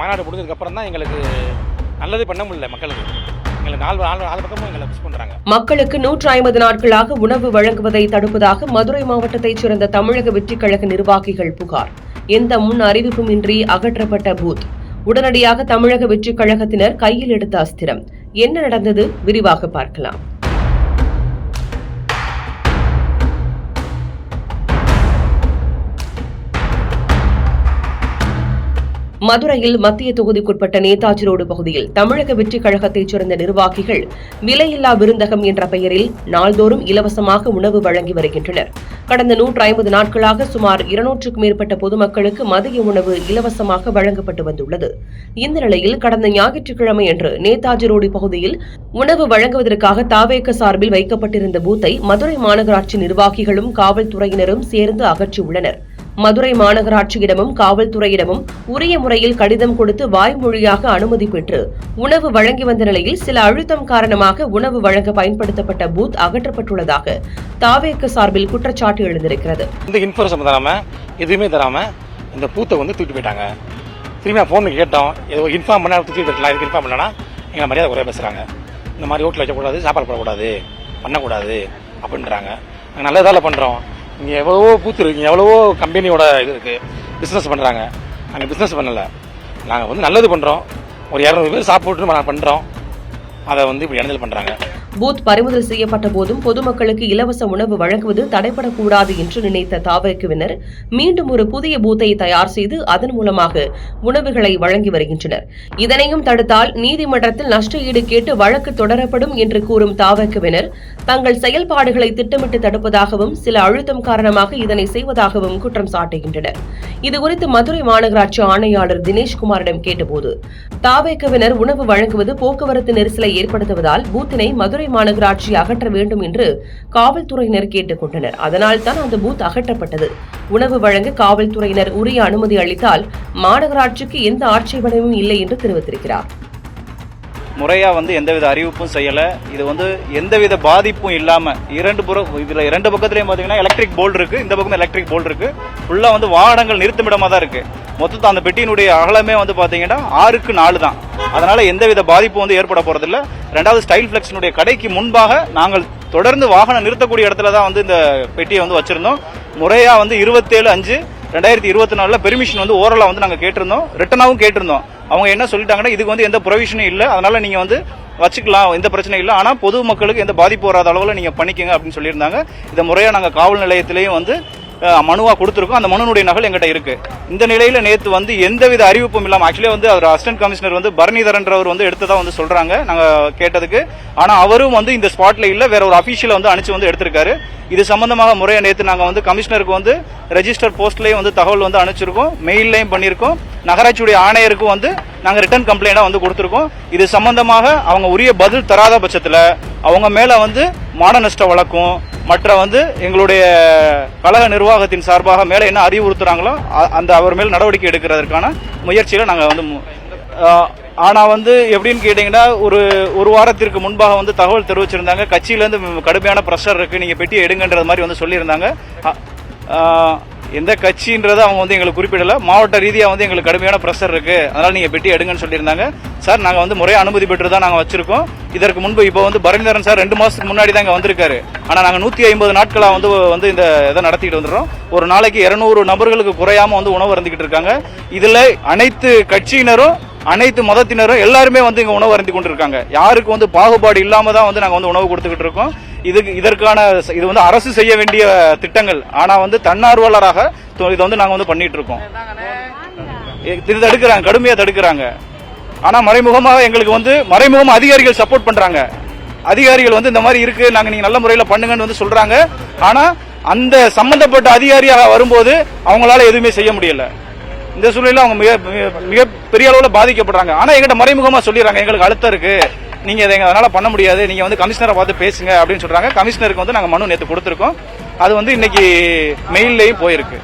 மாநாடு முடிஞ்சதுக்கப்புறம் தான் எங்களுக்கு நல்லது பண்ண முடியல. மக்களுக்கு நாலு பக்கமும் எங்களை மிஸ் பண்றாங்க. மக்களுக்கு 150 நாட்களாக உணவு வழங்குவதை தடுப்பதாக மதுரை மாவட்டத்தைச் சேர்ந்த தமிழக வெற்றிக் கழக நிர்வாகிகள் புகார். எந்த முன் அறிவிப்பும் இன்றி அகற்றப்பட்ட பூத். உடனடியாக தமிழக வெற்றிக் கழகத்தினர் கையில் எடுத்த அஸ்திரம். என்ன நடந்தது? விரிவாக பார்க்கலாம். மதுரையில் மத்திய தொகுதிக்குட்பட்ட நேதாஜி ரோடு பகுதியில் தமிழக வெற்றிக் கழகத்தைச் சேர்ந்த நிர்வாகிகள் விலையில்லா விருந்தகம் என்ற பெயரில் நாள்தோறும் இலவசமாக உணவு வழங்கி வருகின்றனர். கடந்த 150 நாட்களாக சுமார் 200க்கும் மேற்பட்ட பொதுமக்களுக்கு மதிய உணவு இலவசமாக வழங்கப்பட்டு வந்துள்ளது. இந்த நிலையில் கடந்த ஞாயிற்றுக்கிழமை அன்று நேதாஜி ரோடு பகுதியில் உணவு வழங்குவதற்காக தாவேக சார்பில் வைக்கப்பட்டிருந்த பூத்தை மதுரை மாநகராட்சி நிர்வாகிகளும் காவல்துறையினரும் சேர்ந்து அகற்றியுள்ளனர். மதுரை மாநகராட்சியிடமும் காவல்துறையிடமும் உரிய முறையில் கடிதம் கொடுத்து வாய்மொழியாக அனுமதி பெற்று உணவு வழங்கி வந்த நிலையில் சில அழுத்தம் காரணமாக உணவு வழங்க பயன்படுத்தப்பட்ட பூத் அகற்றப்பட்டுள்ளதாக தாவேக சார்பில் குற்றச்சாட்டு எழுந்திருக்கிறது. இந்த இன்ஃபர்மேஷன் தராம எதுவுமே தராம இந்த பூத்தை தூக்கிட்டு போயிட்டாங்க. திரும்பி போன் கேட்டோம், இன்ஃபார்ம் பண்ணா தூக்கிட்டு போயிடலாம். இதுக்கு இன்ஃபார்ம் பண்ணலன்னா எங்களை மரியாதை குறைய பேசுறாங்க. இந்த மாதிரி ஹோட்டல் வைக்கக்கூடாது, சாப்பாடு போடக்கூடாது, பண்ணக்கூடாது அப்படின்றாங்க. நாங்கள் நல்லதால பண்றோம். இங்கே எவ்வளவோ பூத்து இருக்கு, எவ்வளவோ கம்பெனியோட இது இருக்கு, பிஸ்னஸ் பண்ணுறாங்க. நாங்கள் பிஸ்னஸ் பண்ணலை, நாங்கள் நல்லது பண்ணுறோம். ஒரு 200 பேர் சாப்பிட்டு நாங்கள் பண்ணுறோம். அதை இப்படி இடைஞ்சல் பண்ணுறாங்க. பூத் பறிமுதல் செய்யப்பட்ட போதும் பொதுமக்களுக்கு இலவச உணவு வழங்குவது தடைபடக்கூடாது என்று நினைத்த தாவேக்குவினர் மீண்டும் ஒரு புதிய பூத்தை தயார் செய்து அதன் மூலமாக உணவுகளை வழங்கி வருகின்றனர். இதனையும் தடுத்தால் நீதிமன்றத்தில் நஷ்ட ஈடு கேட்டு வழக்கு தொடரப்படும் என்று கூறும் தாவேக்குவினர் தங்கள் செயல்பாடுகளை திட்டமிட்டு தடுப்பதாகவும் சில அழுத்தம் காரணமாக இதனை செய்வதாகவும் குற்றம் சாட்டுகின்றனர். இதுகுறித்து மதுரை மாநகராட்சி ஆணையாளர் தினேஷ்குமாரிடம் கேட்டபோது தாவேக்குவினர் உணவு வழங்குவது போக்குவரத்து நெரிசலை ஏற்படுத்துவதால் பூத்தினை மதுரை மாநகராட்சி அகற்ற வேண்டும் என்று காவல்துறையினர் கேட்டுக் கொண்டனர். அதனால் தான் அந்த பூத் அகற்றப்பட்டது. உணவு வழங்க காவல்துறையினர் உரிய அனுமதி அளித்தால் மாநகராட்சிக்கு எந்த ஆட்சேபனையும் இல்லை என்று தெரிவித்திருக்கிறார். முறையா எந்தவித அறிவிப்பும் செய்யல. இது எந்தவித பாதிப்பும் இல்லாம இதுல இரண்டு பக்கத்திலயும் பாத்தீங்கன்னா எலக்ட்ரிக் போல்டு இருக்கு, இந்த பக்கம் எலக்ட்ரிக் போல்டு இருக்கு. ஃபுல்லா வாகனங்கள் நிறுத்துமிடமா தான் இருக்கு. மொத்தம் அந்த பெட்டியினுடைய அகலமே பாத்தீங்கன்னா 6க்கு 4 தான். அதனால எந்தவித பாதிப்பும் ஏற்பட போறதில்ல. ரெண்டாவது ஸ்டைல் பிளெக்ஸினுடைய கடைக்கு முன்பாக நாங்கள் தொடர்ந்து வாகனம் நிறுத்தக்கூடிய இடத்துல தான் இந்த பெட்டியை வச்சிருந்தோம். முறையா 27/5/2024 பெர்மிஷன் ஓரலா நாங்க கேட்டிருந்தோம், ரிட்டனாவும் கேட்டிருந்தோம். அவங்க என்ன சொல்லிட்டாங்கன்னா இதுக்கு எந்த ப்ரொவிஷனும் இல்ல, அதனால நீங்க வச்சுக்கலாம், எந்த பிரச்சனை இல்ல, ஆனா பொது மக்களுக்கு எந்த பாதிப்பு வராத அளவுல நீங்க பண்ணிக்கங்க அப்படின்னு சொல்லியிருந்தாங்க. இதை முறையா நாங்க காவல் நிலையத்திலையும் மனுவா கொடுத்திருக்கோம். அந்த மனுனுடைய நகல் எங்கிட்ட இருக்கு. இந்த நிலையில நேத்து எந்தவித அறிவிப்பும் இல்லாம ஆக்சுவலி அவர் அசிஸ்டன்ட் கமிஷனர் பரணிதரன்றவர் எடுத்ததா சொல்றாங்க நாங்க கேட்டதுக்கு. ஆனா அவரும் இந்த ஸ்பாட்ல இல்ல, வேற ஒரு அபிஷியல அனுப்பிச்சு எடுத்திருக்காரு. இது சம்பந்தமாக முறையா நேத்து நாங்க கமிஷனருக்கு ரெஜிஸ்டர் போஸ்ட்லயும் தகவல் அனுப்பிச்சிருக்கோம், மெயிலையும் பண்ணிருக்கோம். நகராட்சியுடைய ஆணையருக்கும் நாங்க ரிட்டர்ன் கம்ப்ளைண்டா கொடுத்திருக்கோம். இது சம்பந்தமாக அவங்க உரிய பதில் தராத பட்சத்துல அவங்க மேல மான நஷ்ட வழக்கும் மற்ற எங்களுடைய கழக நிர்வாகத்தின் சார்பாக மேல என்ன அறிவுறுத்துறாங்களோ அந்த அவர் மேல் நடவடிக்கை எடுக்கிறதுக்கான முயற்சியில நாங்க ஆனா எப்படின்னு கேட்டீங்கன்னா ஒரு வாரத்திற்கு முன்பாக தகவல் தெரிவிச்சிருந்தாங்க. கட்சியில இருந்து கடுமையான பிரஷர் இருக்கு, நீங்க பெட்டி எடுங்கன்றது மாதிரி சொல்லியிருந்தாங்க. எந்த கட்சின்றதை அவங்க எங்களுக்கு குறிப்பிடல. மாவட்ட ரீதியா எங்களுக்கு கடுமையான பிரஷர் இருக்கு, அதனால நீங்க பெட்டி எடுங்கன்னு சொல்லியிருந்தாங்க. சார் நாங்க முறையா அனுமதி பெற்று தான் நாங்க வச்சிருக்கோம். இதற்கு முன்பு இப்போ பரணிதரன் சார் 2 மாசத்துக்கு முன்னாடி தான் இங்க வந்திருக்காரு. ஆனா நாங்க 150 நாட்களா இந்த இதை நடத்திட்டு வந்துடுறோம். ஒரு நாளைக்கு 200 நபர்களுக்கு குறையாம உணவு அருந்திக்கிட்டு இருக்காங்க. இதுல அனைத்து கட்சியினரும் அனைத்து மதத்தினரும் எல்லாருமே இங்க உணவு அருந்தி கொண்டிருக்காங்க. யாருக்கு பாகுபாடு இல்லாம தான் நாங்க உணவு கொடுத்துக்கிட்டு இருக்கோம். இதற்கான இது அரசு செய்ய வேண்டிய திட்டங்கள். ஆனா தன்னார்வலராக இதை நாங்க பண்ணிட்டு இருக்கோம். இது தடுக்கிறாங்க, கடுமையா தடுக்கிறாங்க. ஆனா மறைமுகமாக எங்களுக்கு மறைமுகமா அதிகாரிகள் சப்போர்ட் பண்றாங்க. அதிகாரிகள் இந்த மாதிரி இருக்கு, நாங்க நீங்க நல்ல முறையில பண்ணுங்கன்னு சொல்றாங்க. ஆனா அந்த சம்பந்தப்பட்ட அதிகாரியாக வரும்போது அவங்களால எதுவுமே செய்ய முடியல. இந்த சூழ்நிலையில அவங்க மிக பெரிய அளவுல பாதிக்கப்படுறாங்க. ஆனா எங்கிட்ட மறைமுகமா சொல்லிடுறாங்க, எங்களுக்கு அழுத்தம் இருக்கு, நீங்க அதனால பண்ண முடியாது, நீங்க கமிஷனரை பார்த்து பேசுங்க அப்படின்னு சொல்றாங்க. கமிஷனருக்கு நாங்க மனு நேத்து கொடுத்திருக்கோம். அது இன்னைக்கு மெயிலையும் போயிருக்கு.